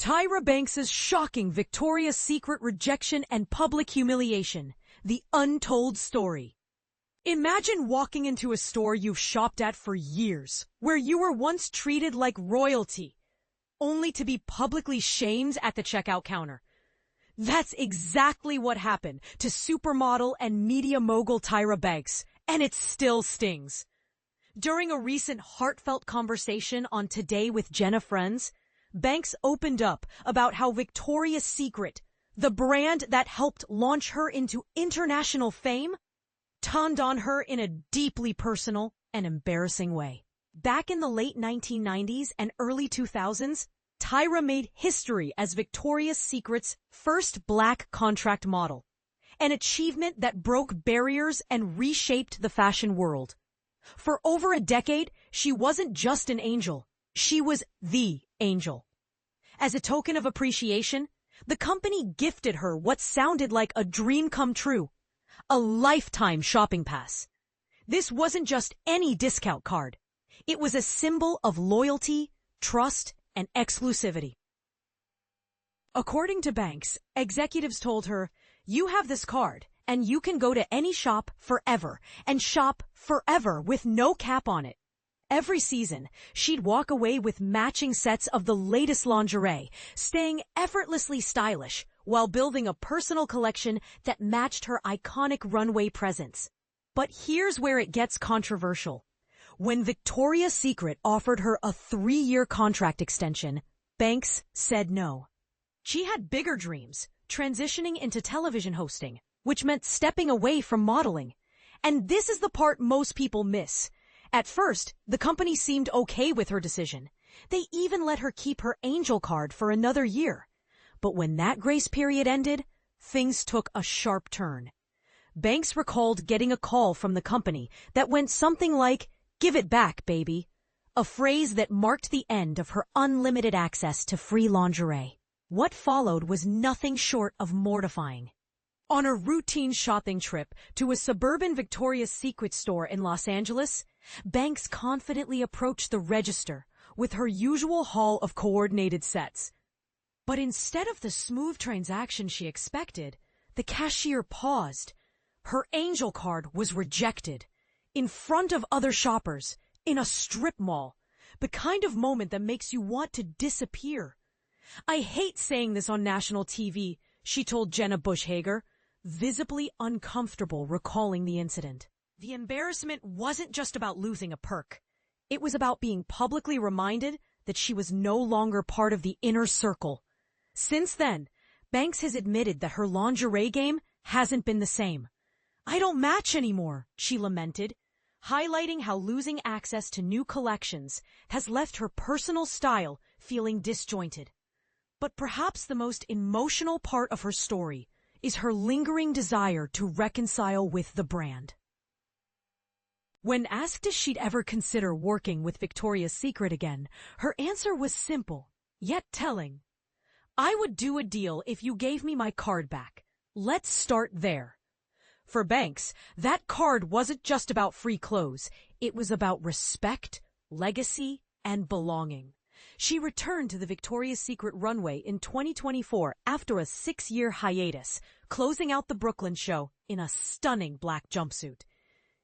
Tyra Banks' shocking Victoria's Secret rejection and public humiliation. The untold story. Imagine walking into a store you've shopped at for years, where you were once treated like royalty, only to be publicly shamed at the checkout counter. That's exactly what happened to supermodel and media mogul Tyra Banks, and it still stings. During a recent heartfelt conversation on Today with Jenna Friends, Banks opened up about how Victoria's Secret, the brand that helped launch her into international fame, turned on her in a deeply personal and embarrassing way. Back in the late 1990s and early 2000s, Tyra made history as Victoria's Secret's first black contract model, an achievement that broke barriers and reshaped the fashion world. For over a decade, she wasn't just an angel, she was the angel. As a token of appreciation, the company gifted her what sounded like a dream come true, a lifetime shopping pass. This wasn't just any discount card. It was a symbol of loyalty, trust, and exclusivity. According to Banks, executives told her, "You have this card, and you can go to any shop forever and shop forever with no cap on it." Every season, she'd walk away with matching sets of the latest lingerie, staying effortlessly stylish while building a personal collection that matched her iconic runway presence. But here's where it gets controversial. When Victoria's Secret offered her a 3-year contract extension, Banks said no. She had bigger dreams, transitioning into television hosting, which meant stepping away from modeling. And this is the part most people miss. At first, the company seemed okay with her decision. They even let her keep her angel card for another year. But when that grace period ended, things took a sharp turn. Banks recalled getting a call from the company that went something like, "Give it back, baby," a phrase that marked the end of her unlimited access to free lingerie. What followed was nothing short of mortifying. On a routine shopping trip to a suburban Victoria's Secret store in Los Angeles, Banks confidently approached the register with her usual haul of coordinated sets. But instead of the smooth transaction she expected, the cashier paused. Her angel card was rejected. In front of other shoppers, in a strip mall. The kind of moment that makes you want to disappear. "I hate saying this on national TV," she told Jenna Bush-Hager, visibly uncomfortable recalling the incident. The embarrassment wasn't just about losing a perk. It was about being publicly reminded that she was no longer part of the inner circle. Since then, Banks has admitted that her lingerie game hasn't been the same. "I don't match anymore," she lamented, highlighting how losing access to new collections has left her personal style feeling disjointed. But perhaps the most emotional part of her story is her lingering desire to reconcile with the brand. When asked if she'd ever consider working with Victoria's Secret again, her answer was simple, yet telling. "I would do a deal if you gave me my card back. Let's start there." For Banks, that card wasn't just about free clothes. It was about respect, legacy, and belonging. She returned to the Victoria's Secret runway in 2024 after a 6-year hiatus, closing out the Brooklyn show in a stunning black jumpsuit.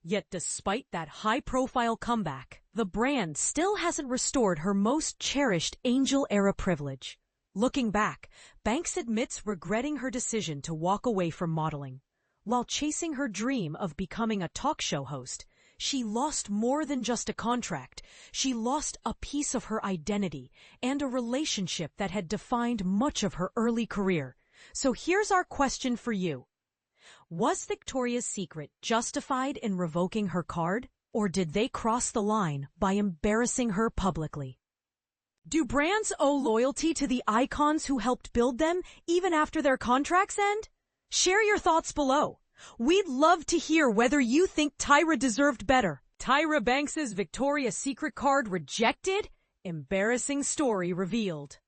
Yet despite that high-profile comeback, the brand still hasn't restored her most cherished angel-era privilege. Looking back, Banks admits regretting her decision to walk away from modeling. While chasing her dream of becoming a talk show host, she lost more than just a contract. She lost a piece of her identity and a relationship that had defined much of her early career. So here's our question for you. Was Victoria's Secret justified in revoking her card, or did they cross the line by embarrassing her publicly? Do brands owe loyalty to the icons who helped build them even after their contracts end? Share your thoughts below. We'd love to hear whether you think Tyra deserved better. Tyra Banks' Victoria's Secret card rejected? Embarrassing story revealed.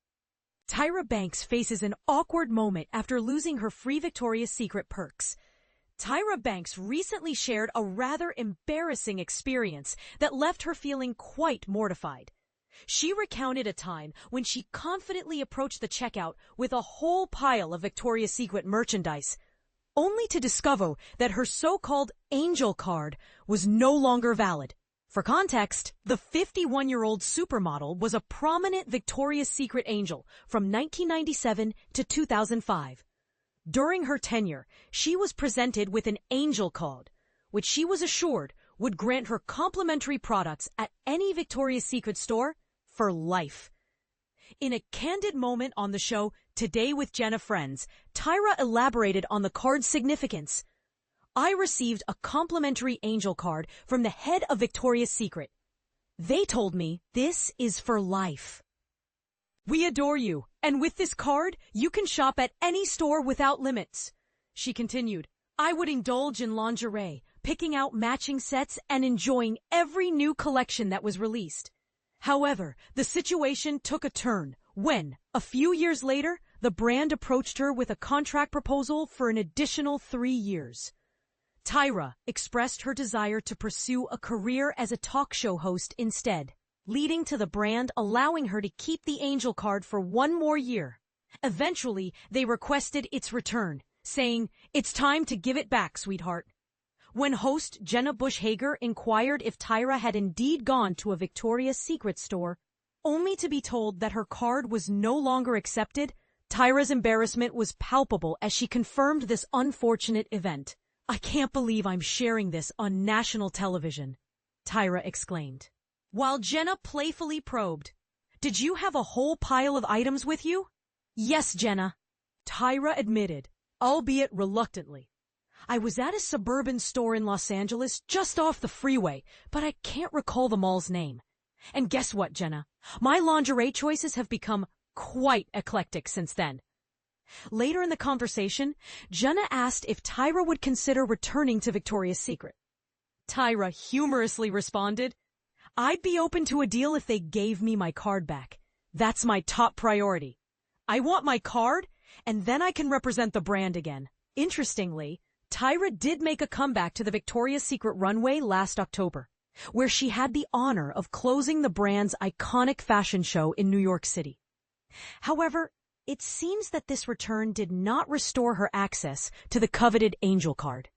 Tyra Banks faces an awkward moment after losing her free Victoria's Secret perks. Tyra Banks recently shared a rather embarrassing experience that left her feeling quite mortified. She recounted a time when she confidently approached the checkout with a whole pile of Victoria's Secret merchandise, only to discover that her so-called Angel card was no longer valid. For context, the 51-year-old supermodel was a prominent Victoria's Secret angel from 1997 to 2005. During her tenure, she was presented with an Angel card, which she was assured would grant her complimentary products at any Victoria's Secret store for life. In a candid moment on the show Today with Jenna Friends, Tyra elaborated on the card's significance. "I received a complimentary Angel card from the head of Victoria's Secret. They told me this is for life. We adore you, and with this card, you can shop at any store without limits." She continued, "I would indulge in lingerie, picking out matching sets and enjoying every new collection that was released. However, the situation took a turn when, a few years later, the brand approached her with a contract proposal for an additional 3 years. Tyra expressed her desire to pursue a career as a talk show host instead, leading to the brand allowing her to keep the Angel card for 1 more year. Eventually, they requested its return, saying, "It's time to give it back, sweetheart." When host Jenna Bush Hager inquired if Tyra had indeed gone to a Victoria's Secret store, only to be told that her card was no longer accepted, Tyra's embarrassment was palpable as she confirmed this unfortunate event. "I can't believe I'm sharing this on national television," Tyra exclaimed. While Jenna playfully probed, "Did you have a whole pile of items with you?" "Yes, Jenna," Tyra admitted, albeit reluctantly. "I was at a suburban store in Los Angeles just off the freeway, but I can't recall the mall's name. And guess what, Jenna? My lingerie choices have become quite eclectic since then." Later in the conversation, Jenna asked if Tyra would consider returning to Victoria's Secret. Tyra humorously responded, "I'd be open to a deal if they gave me my card back. That's my top priority. I want my card, and then I can represent the brand again." Interestingly, Tyra did make a comeback to the Victoria's Secret runway last October, where she had the honor of closing the brand's iconic fashion show in New York City. However, it seems that this return did not restore her access to the coveted Angel card.